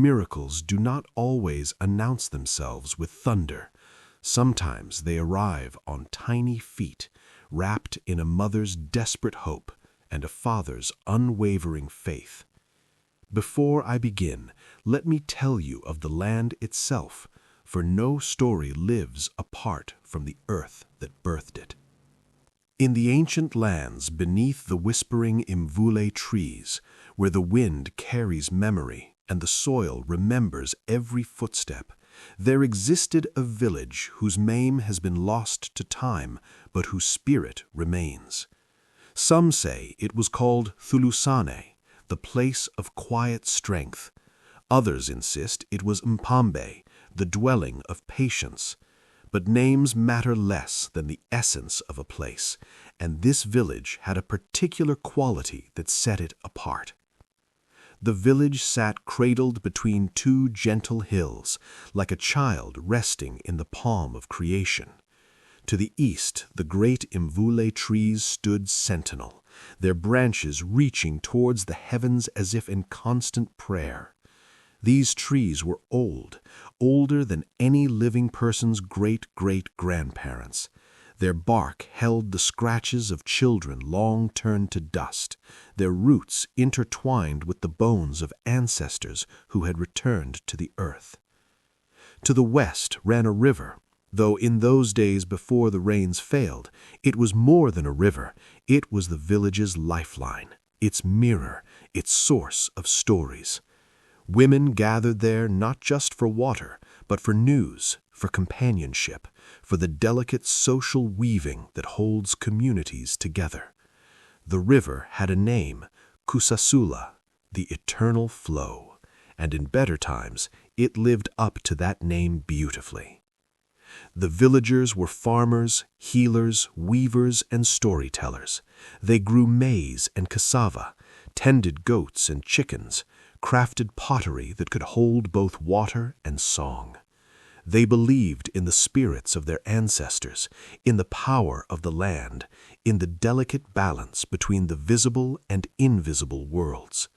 miracles do not always announce themselves with thunder. Sometimes they arrive on tiny feet, wrapped in a mother's desperate hope and a father's unwavering faith. Before I begin, let me tell you of the land itself, for no story lives apart from the earth that birthed it. In the ancient lands beneath the whispering Imvule trees, where the wind carries memory and the soil remembers every footstep, there existed a village whose name has been lost to time, but whose spirit remains. Some say it was called Thulusane, the place of quiet strength. Others insist it was Mpambe, the dwelling of patience. But names matter less than the essence of a place, and this village had a particular quality that set it apart. The village sat cradled between two gentle hills, like a child resting in the palm of creation. To the east, the great Imvule trees stood sentinel, their branches reaching towards the heavens as if in constant prayer. These trees were old, older than any living person's great-great-grandparents. Their bark held the scratches of children long turned to dust, their roots intertwined with the bones of ancestors who had returned to the earth. To the west ran a river, though in those days before the rains failed, it was more than a river. It was the village's lifeline, its mirror, its source of stories. Women gathered there not just for water, but for news, for companionship, for the delicate social weaving that holds communities together. The river had a name, Kusasula, the eternal flow, and in better times it lived up to that name beautifully. The villagers were farmers, healers, weavers, and storytellers. They grew maize and cassava, tended goats and chickens, crafted pottery that could hold both water and song. They believed in the spirits of their ancestors, in the power of the land, in the delicate balance between the visible and invisible worlds.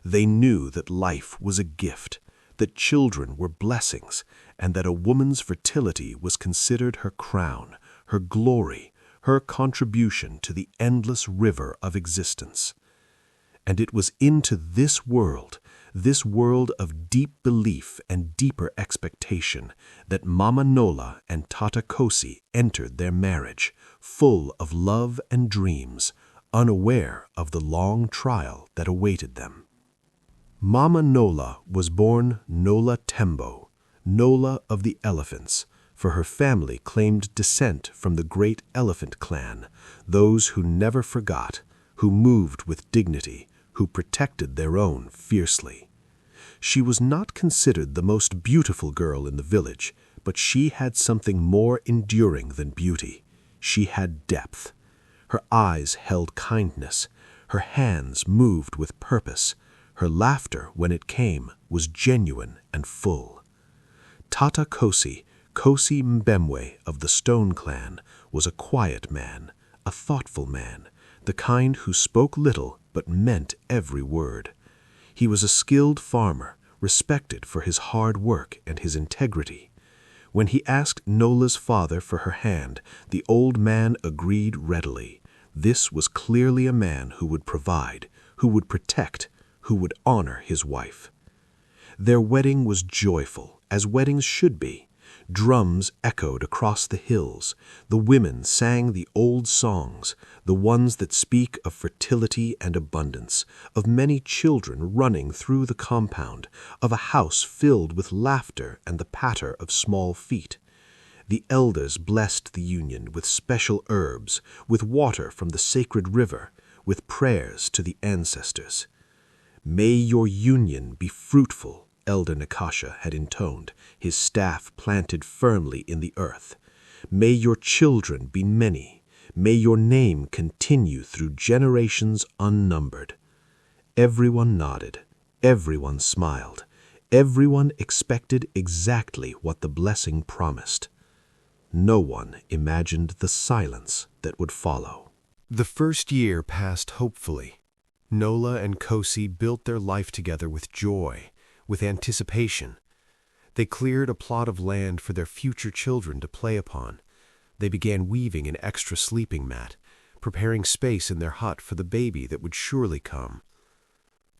They knew that life was a gift, that children were blessings, and that a woman's fertility was considered her crown, her glory, her contribution to the endless river of existence. And it was into this world of deep belief and deeper expectation, that Mama Nola and Tata Kosi entered their marriage, full of love and dreams, unaware of the long trial that awaited them. Mama Nola was born Nola Tembo, Nola of the elephants, for her family claimed descent from the great elephant clan, those who never forgot, who moved with dignity, who protected their own fiercely. She was not considered the most beautiful girl in the village, but she had something more enduring than beauty. She had depth. Her eyes held kindness. Her hands moved with purpose. Her laughter, when it came, was genuine and full. Tata Kosi, Kosi Mbemwe of the Stone Clan, was a quiet man, a thoughtful man, the kind who spoke little but meant every word. He was a skilled farmer, respected for his hard work and his integrity. When he asked Nola's father for her hand, the old man agreed readily. This was clearly a man who would provide, who would protect, who would honor his wife. Their wedding was joyful, as weddings should be. Drums echoed across the hills. The women sang the old songs, the ones that speak of fertility and abundance, of many children running through the compound, of a house filled with laughter and the patter of small feet. The elders blessed the union with special herbs, with water from the sacred river, with prayers to the ancestors. "May your union be fruitful," Elder Nakasha had intoned, his staff planted firmly in the earth. "May your children be many. May your name continue through generations unnumbered." Everyone nodded. Everyone smiled. Everyone expected exactly what the blessing promised. No one imagined the silence that would follow. The first year passed hopefully. Nola and Kosi built their life together with joy, with anticipation. They cleared a plot of land for their future children to play upon. They began weaving an extra sleeping mat, preparing space in their hut for the baby that would surely come.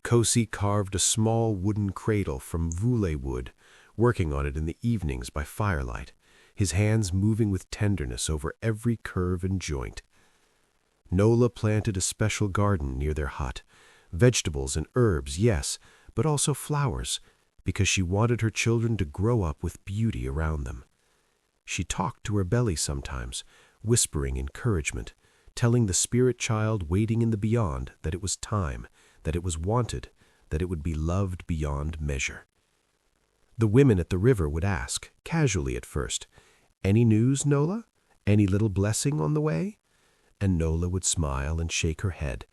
Kosi carved a small wooden cradle from vule wood, working on it in the evenings by firelight, his hands moving with tenderness over every curve and joint. Nola planted a special garden near their hut, vegetables and herbs, yes, but also flowers, because she wanted her children to grow up with beauty around them. She talked to her belly sometimes, whispering encouragement, telling the spirit child waiting in the beyond that it was time, that it was wanted, that it would be loved beyond measure. The women at the river would ask, casually at first, "Any news, Nola? Any little blessing on the way?" And Nola would smile and shake her head.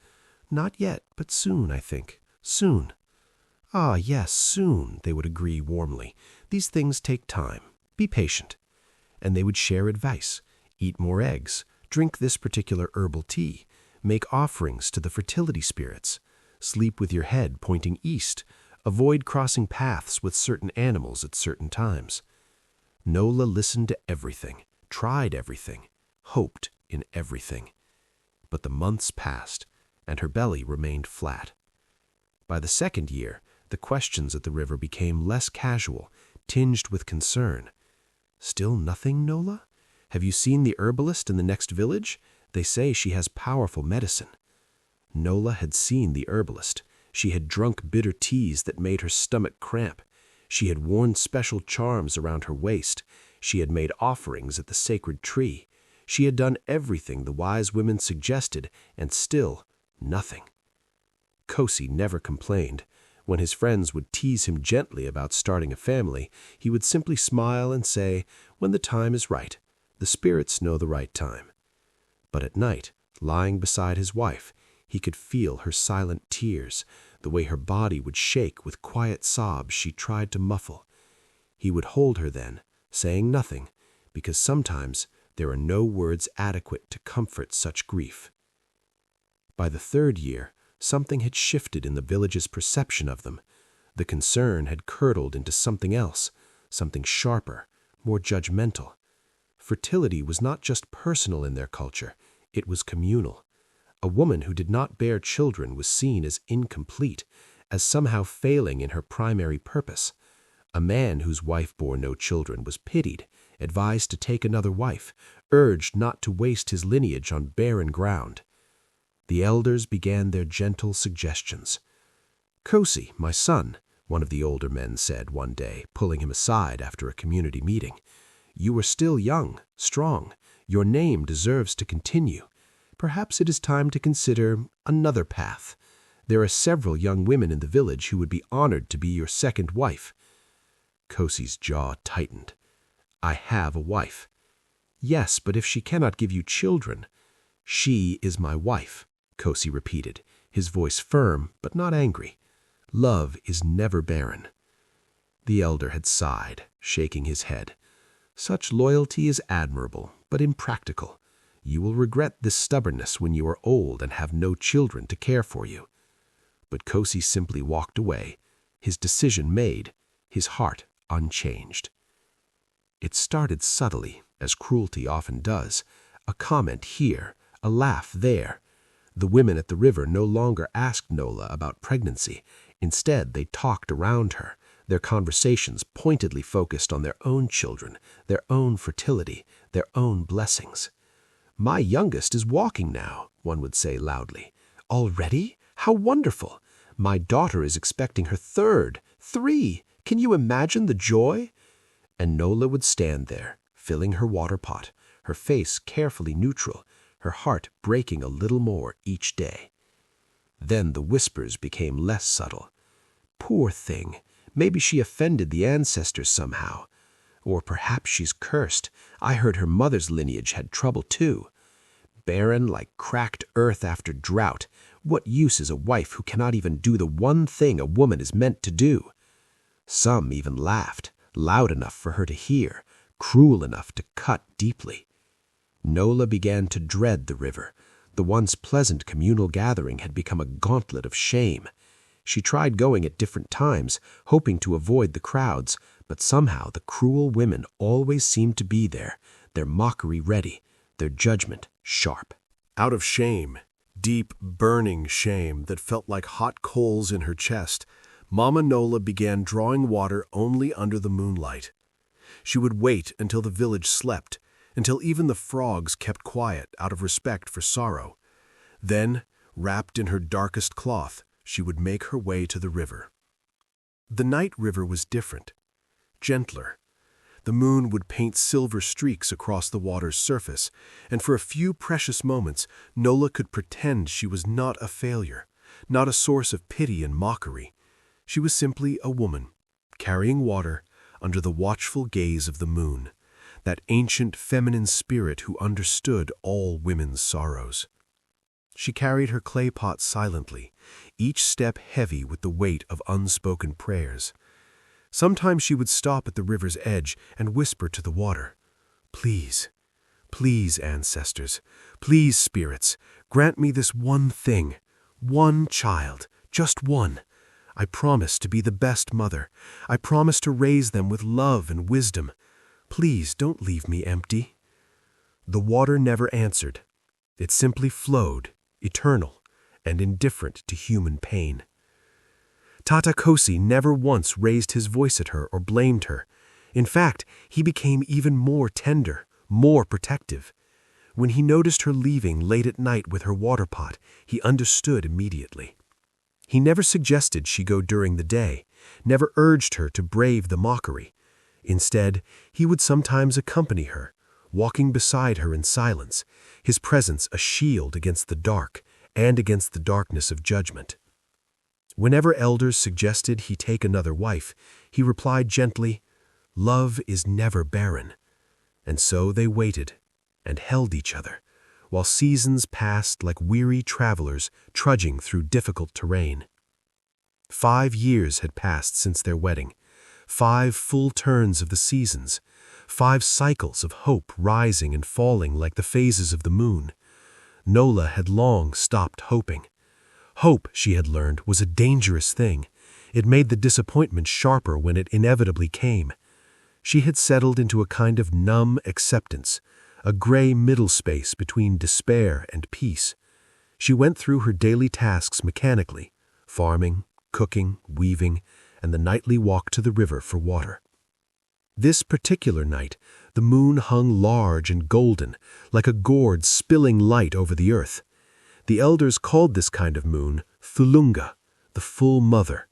"Not yet, but soon, I think. Soon." "Ah, yes, soon," they would agree warmly. "These things take time. Be patient." And they would share advice. Eat more eggs. Drink this particular herbal tea. Make offerings to the fertility spirits. Sleep with your head pointing east. Avoid crossing paths with certain animals at certain times. Nola listened to everything, tried everything, hoped in everything. But the months passed, and her belly remained flat. By the second year, the questions at the river became less casual, tinged with concern. "Still nothing, Nola? Have you seen the herbalist in the next village? They say she has powerful medicine." Nola had seen the herbalist. She had drunk bitter teas that made her stomach cramp. She had worn special charms around her waist. She had made offerings at the sacred tree. She had done everything the wise women suggested, and still nothing. Kosi never complained. When his friends would tease him gently about starting a family, he would simply smile and say, "When the time is right. The spirits know the right time." But at night, lying beside his wife, he could feel her silent tears, the way her body would shake with quiet sobs she tried to muffle. He would hold her then, saying nothing, because sometimes there are no words adequate to comfort such grief. By the third year, something had shifted in the village's perception of them. The concern had curdled into something else, something sharper, more judgmental. Fertility was not just personal in their culture, it was communal. A woman who did not bear children was seen as incomplete, as somehow failing in her primary purpose. A man whose wife bore no children was pitied, advised to take another wife, urged not to waste his lineage on barren ground. The elders began their gentle suggestions. "Kosi, my son," one of the older men said one day, pulling him aside after a community meeting, "you are still young, strong. Your name deserves to continue. Perhaps it is time to consider another path. There are several young women in the village who would be honored to be your second wife." Kosi's jaw tightened. "I have a wife." "Yes, but if she cannot give you children—" "She is my wife," Kosi repeated, his voice firm but not angry. "Love is never barren." The elder had sighed, shaking his head. "Such loyalty is admirable, but impractical. You will regret this stubbornness when you are old and have no children to care for you." But Kosi simply walked away, his decision made, his heart unchanged. It started subtly, as cruelty often does, a comment here, a laugh there. The women at the river no longer asked Nola about pregnancy. Instead, they talked around her, their conversations pointedly focused on their own children, their own fertility, their own blessings. "My youngest is walking now," one would say loudly. "Already? How wonderful! My daughter is expecting her third. 3! Can you imagine the joy?" And Nola would stand there, filling her water pot, her face carefully neutral, her heart breaking a little more each day. Then the whispers became less subtle. "Poor thing, maybe she offended the ancestors somehow. Or perhaps she's cursed. I heard her mother's lineage had trouble too. Barren like cracked earth after drought. What use is a wife who cannot even do the one thing a woman is meant to do?" Some even laughed, loud enough for her to hear, cruel enough to cut deeply. Nola began to dread the river. The once pleasant communal gathering had become a gauntlet of shame. She tried going at different times, hoping to avoid the crowds, but somehow the cruel women always seemed to be there, their mockery ready, their judgment sharp. Out of shame, deep, burning shame that felt like hot coals in her chest, Mama Nola began drawing water only under the moonlight. She would wait until the village slept, until even the frogs kept quiet out of respect for sorrow. Then, wrapped in her darkest cloth, she would make her way to the river. The night river was different, gentler. The moon would paint silver streaks across the water's surface, and for a few precious moments, Nola could pretend she was not a failure, not a source of pity and mockery. She was simply a woman, carrying water under the watchful gaze of the moon, that ancient feminine spirit who understood all women's sorrows. She carried her clay pot silently, each step heavy with the weight of unspoken prayers. Sometimes she would stop at the river's edge and whisper to the water, "Please, please, ancestors, please, spirits, grant me this one thing, one child, just one. I promise to be the best mother. I promise to raise them with love and wisdom. Please don't leave me empty." The water never answered. It simply flowed, eternal and indifferent to human pain. Tata Kosi never once raised his voice at her or blamed her. In fact, he became even more tender, more protective. When he noticed her leaving late at night with her water pot, he understood immediately. He never suggested she go during the day, never urged her to brave the mockery. Instead, he would sometimes accompany her, walking beside her in silence, his presence a shield against the dark and against the darkness of judgment. Whenever elders suggested he take another wife, he replied gently, "Love is never barren." And so they waited and held each other, while seasons passed like weary travelers trudging through difficult terrain. 5 years had passed since their wedding, 5 full turns of the seasons, 5 cycles of hope rising and falling like the phases of the moon. Nola had long stopped hoping. Hope, she had learned, was a dangerous thing. It made the disappointment sharper when it inevitably came. She had settled into a kind of numb acceptance, a gray middle space between despair and peace. She went through her daily tasks mechanically, farming, cooking, weaving, and the nightly walk to the river for water. This particular night, the moon hung large and golden, like a gourd spilling light over the earth. The elders called this kind of moon Thulunga, the full mother.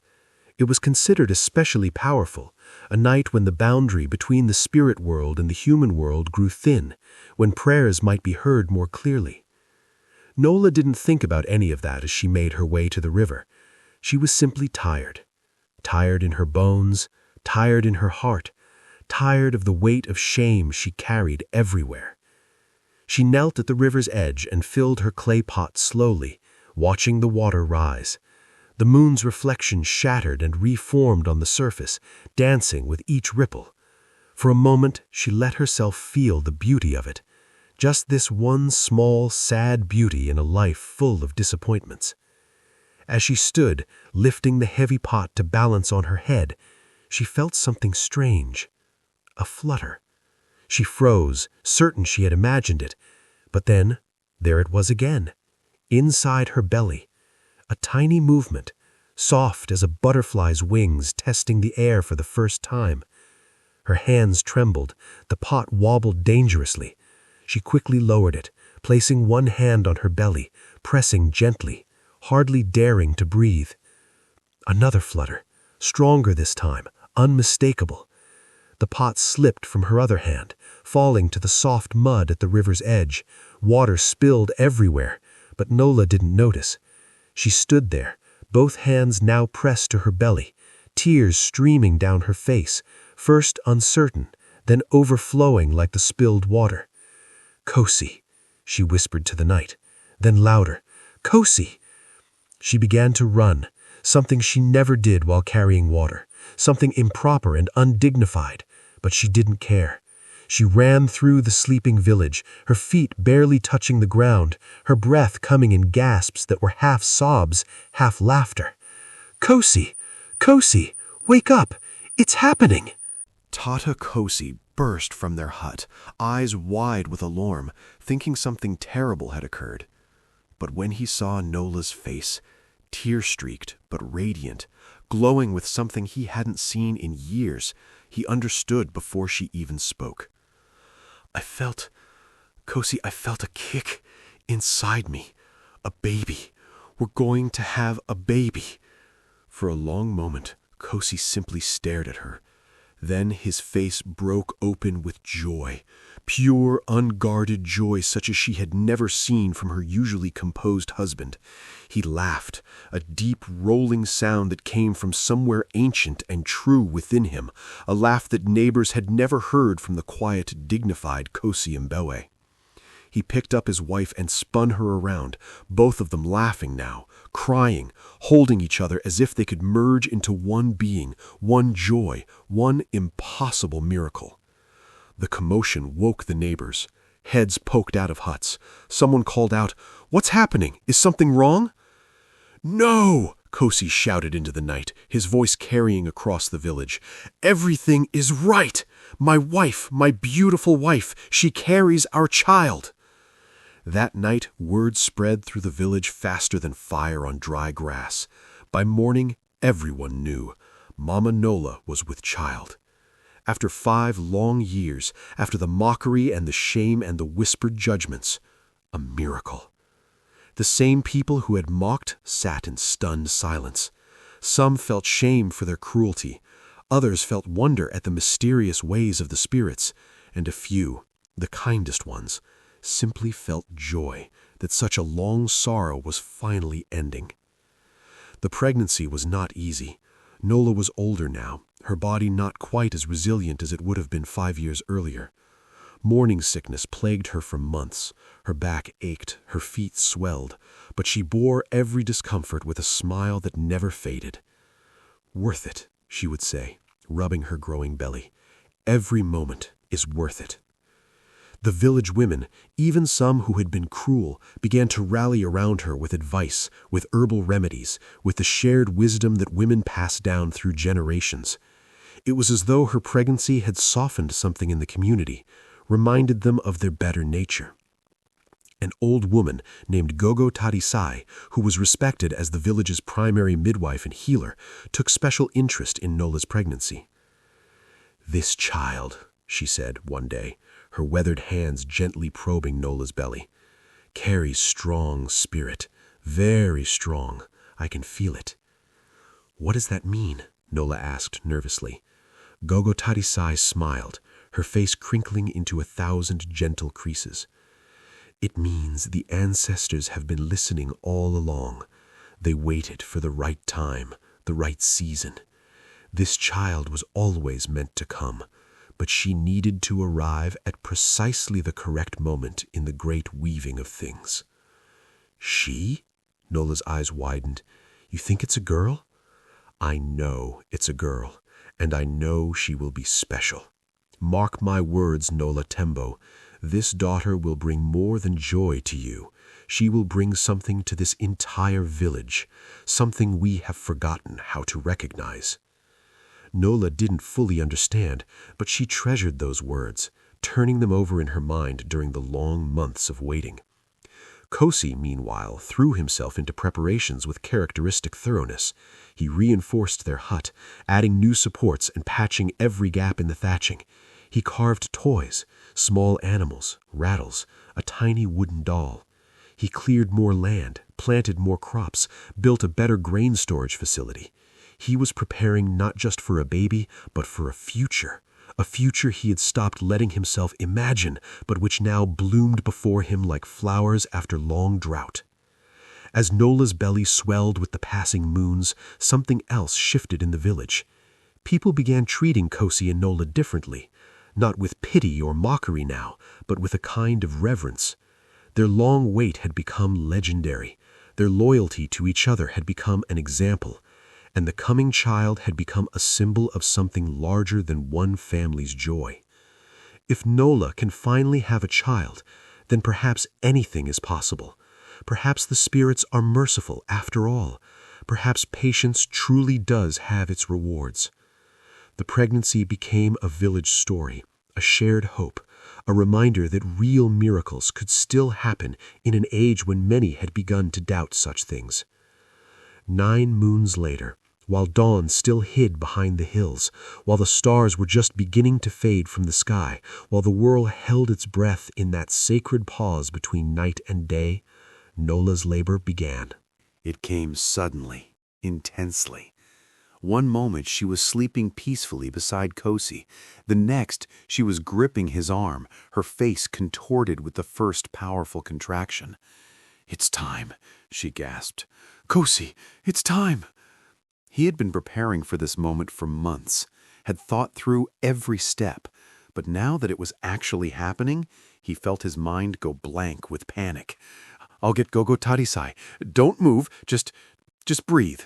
It was considered especially powerful, a night when the boundary between the spirit world and the human world grew thin, when prayers might be heard more clearly. Nola didn't think about any of that as she made her way to the river. She was simply tired. Tired in her bones, tired in her heart, tired of the weight of shame she carried everywhere. She knelt at the river's edge and filled her clay pot slowly, watching the water rise. The moon's reflection shattered and reformed on the surface, dancing with each ripple. For a moment, she let herself feel the beauty of it. Just this one small, sad beauty in a life full of disappointments. As she stood, lifting the heavy pot to balance on her head, she felt something strange. A flutter. She froze, certain she had imagined it. But then, there it was again, inside her belly. A tiny movement, soft as a butterfly's wings testing the air for the first time. Her hands trembled, the pot wobbled dangerously. She quickly lowered it, placing one hand on her belly, pressing gently, hardly daring to breathe. Another flutter, stronger this time, unmistakable. The pot slipped from her other hand, falling to the soft mud at the river's edge. Water spilled everywhere, but Nola didn't notice. She stood there, both hands now pressed to her belly, tears streaming down her face, first uncertain, then overflowing like the spilled water. "Kosi," she whispered to the night, then louder, "Kosi!" She began to run, something she never did while carrying water, something improper and undignified, but she didn't care. She ran through the sleeping village, her feet barely touching the ground, her breath coming in gasps that were half sobs, half laughter. Kosi! Kosi! Wake up! It's happening!" Tata Kosi burst from their hut, eyes wide with alarm, thinking something terrible had occurred. But when he saw Nola's face, tear-streaked but radiant, glowing with something he hadn't seen in years, he understood before she even spoke. Kosi, I felt a kick inside me. A baby. We're going to have a baby." For a long moment, Kosi simply stared at her. Then his face broke open with joy, pure, unguarded joy such as she had never seen from her usually composed husband. He laughed, a deep, rolling sound that came from somewhere ancient and true within him, a laugh that neighbors had never heard from the quiet, dignified Kosi Mbewe. He picked up his wife and spun her around, both of them laughing now, crying, holding each other as if they could merge into one being, one joy, one impossible miracle. The commotion woke the neighbors. Heads poked out of huts. Someone called out, "What's happening? Is something wrong?" "No!" Kosi shouted into the night, his voice carrying across the village. "Everything is right! My wife, my beautiful wife, she carries our child!" That night, word spread through the village faster than fire on dry grass. By morning, everyone knew. Mama Nola was with child. After 5 long years, after the mockery and the shame and the whispered judgments, a miracle. The same people who had mocked sat in stunned silence. Some felt shame for their cruelty. Others felt wonder at the mysterious ways of the spirits. And a few, the kindest ones, simply felt joy that such a long sorrow was finally ending. The pregnancy was not easy. Nola was older now, her body not quite as resilient as it would have been 5 years earlier. Morning sickness plagued her for months. Her back ached, her feet swelled, but she bore every discomfort with a smile that never faded. "Worth it," she would say, rubbing her growing belly. "Every moment is worth it." The village women, even some who had been cruel, began to rally around her with advice, with herbal remedies, with the shared wisdom that women pass down through generations. It was as though her pregnancy had softened something in the community, reminded them of their better nature. An old woman named Gogo Tarisai, who was respected as the village's primary midwife and healer, took special interest in Nola's pregnancy. "This child," she said one day, her weathered hands gently probing Nola's belly, "carries strong spirit, very strong. I can feel it." "What does that mean?" Nola asked nervously. Gogo Tarisai smiled, her face crinkling into 1,000 gentle creases. "It means the ancestors have been listening all along. They waited for the right time, the right season. This child was always meant to come, but she needed to arrive at precisely the correct moment in the great weaving of things." "She?" Nola's eyes widened. "You think it's a girl?" "I know it's a girl, and I know she will be special. Mark my words, Nola Tembo. This daughter will bring more than joy to you. She will bring something to this entire village, something we have forgotten how to recognize." Nola didn't fully understand, but she treasured those words, turning them over in her mind during the long months of waiting. Kosi, meanwhile, threw himself into preparations with characteristic thoroughness. He reinforced their hut, adding new supports and patching every gap in the thatching. He carved toys, small animals, rattles, a tiny wooden doll. He cleared more land, planted more crops, built a better grain storage facility. He was preparing not just for a baby, but for a future he had stopped letting himself imagine, but which now bloomed before him like flowers after long drought. As Nola's belly swelled with the passing moons, something else shifted in the village. People began treating Kosi and Nola differently, not with pity or mockery now, but with a kind of reverence. Their long wait had become legendary. Their loyalty to each other had become an example, and the coming child had become a symbol of something larger than one family's joy. If Nola can finally have a child, then perhaps anything is possible. Perhaps the spirits are merciful after all. perhaps patience truly does have its rewards. The pregnancy became a village story, a shared hope, a reminder that real miracles could still happen in an age when many had begun to doubt such things. 9 moons later, while dawn still hid behind the hills, while the stars were just beginning to fade from the sky, while the world held its breath in that sacred pause between night and day, Nola's labor began. It came suddenly, intensely. One moment she was sleeping peacefully beside Kosi. The next she was gripping his arm, her face contorted with the first powerful contraction. "It's time," she gasped. "Kosi, it's time." He had been preparing for this moment for months, had thought through every step, but now that it was actually happening, he felt his mind go blank with panic. "I'll get Gogo Tarisai. Don't move, just breathe."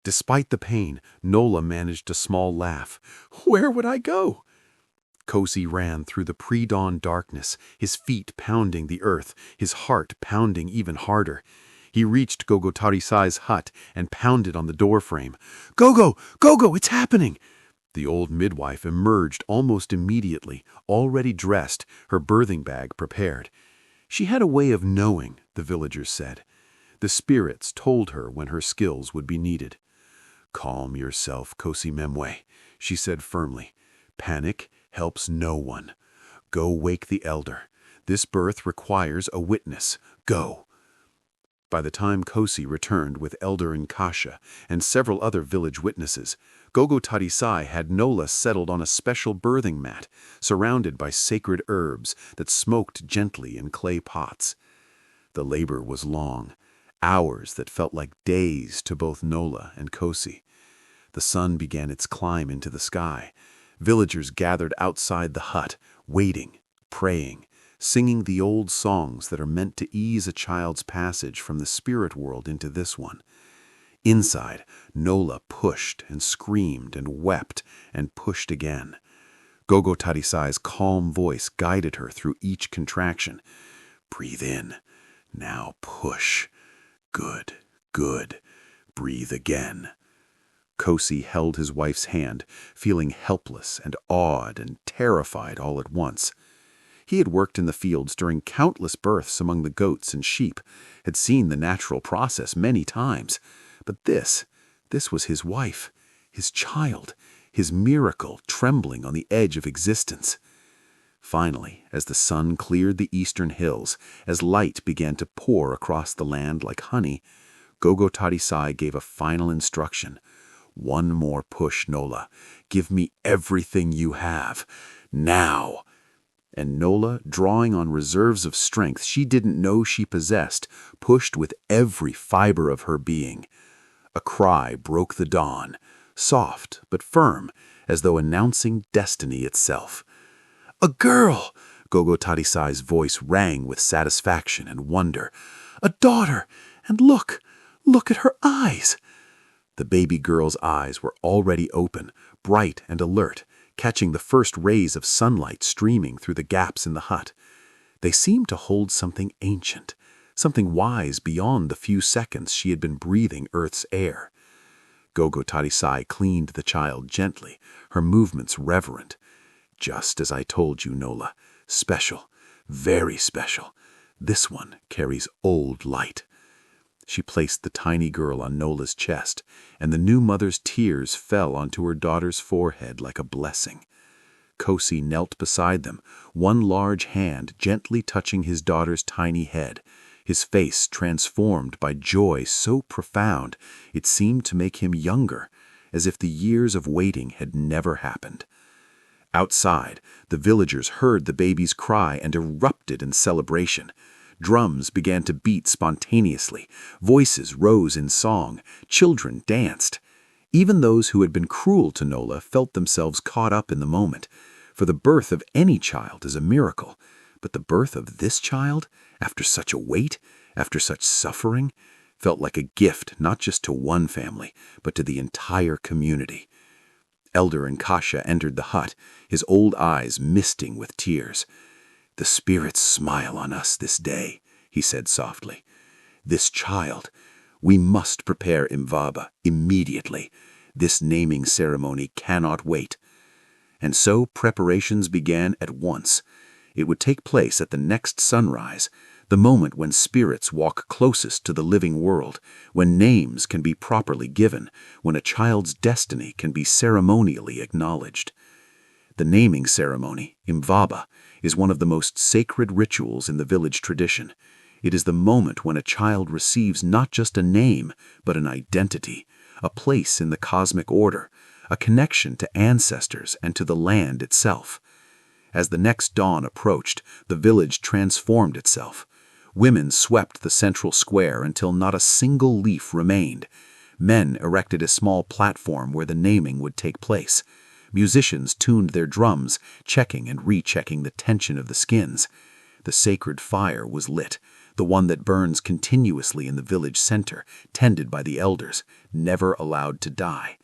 Despite the pain, Nola managed a small laugh. "Where would I go?" Kosi ran through the pre-dawn darkness, his feet pounding the earth, his heart pounding even harder. He reached Gogo Tarisai's hut and pounded on the doorframe. "Gogo! Gogo! It's happening!" The old midwife emerged almost immediately, already dressed, her birthing bag prepared. She had a way of knowing, the villagers said. The spirits told her when her skills would be needed. "Calm yourself, Chimwemwe," she said firmly. "Panic helps no one. Go wake the elder. This birth requires a witness. Go." By the time Kosi returned with Elder Nkasha and several other village witnesses, Gogo Tarisai had Nola settled on a special birthing mat, surrounded by sacred herbs that smoked gently in clay pots. The labor was long, hours that felt like days to both Nola and Kosi. The sun began its climb into the sky. Villagers gathered outside the hut, waiting, praying, singing the old songs that are meant to ease a child's passage from the spirit world into this one. Inside, Nola pushed and screamed and wept and pushed again. Gogo Tarisai's calm voice guided her through each contraction. "Breathe in. Now push. Good, good. Breathe again." Kosi held his wife's hand, feeling helpless and awed and terrified all at once. He had worked in the fields during countless births among the goats and sheep, had seen the natural process many times. But this was his wife, his child, his miracle trembling on the edge of existence. Finally, as the sun cleared the eastern hills, as light began to pour across the land like honey, Gogo Tarisai gave a final instruction. "One more push, Nola. Give me everything you have. Now." And Nola, drawing on reserves of strength she didn't know she possessed, pushed with every fiber of her being. A cry broke the dawn, soft but firm, as though announcing destiny itself. "A girl!" Gogo Tarisai's voice rang with satisfaction and wonder. "A daughter! And look at her eyes!" The baby girl's eyes were already open, bright and alert, catching the first rays of sunlight streaming through the gaps in the hut. They seemed to hold something ancient, something wise beyond the few seconds she had been breathing Earth's air. Gogo Tarisai cleaned the child gently, her movements reverent. "Just as I told you, Nola. Special, very special. This one carries old light." She placed the tiny girl on Nola's chest, and the new mother's tears fell onto her daughter's forehead like a blessing. Kosi knelt beside them, one large hand gently touching his daughter's tiny head, his face transformed by joy so profound it seemed to make him younger, as if the years of waiting had never happened. Outside, the villagers heard the baby's cry and erupted in celebration. Drums began to beat spontaneously, voices rose in song, children danced. Even those who had been cruel to Nola felt themselves caught up in the moment, for the birth of any child is a miracle, but the birth of this child, after such a wait, after such suffering, felt like a gift not just to one family, but to the entire community. Elder Nkasha entered the hut, his old eyes misting with tears. "The spirits smile on us this day," he said softly. "This child, We must prepare Imvaba immediately. This naming ceremony cannot wait." And so preparations began at once. It would take place at the next sunrise, the moment when spirits walk closest to the living world, when names can be properly given, when a child's destiny can be ceremonially acknowledged. The naming ceremony, Imvaba, is one of the most sacred rituals in the village tradition. It is the moment when a child receives not just a name, but an identity, a place in the cosmic order, a connection to ancestors and to the land itself. As the next dawn approached, the village transformed itself. Women swept the central square until not a single leaf remained. Men erected a small platform where the naming would take place. Musicians tuned their drums, checking and rechecking the tension of the skins. The sacred fire was lit, the one that burns continuously in the village center, tended by the elders, never allowed to die.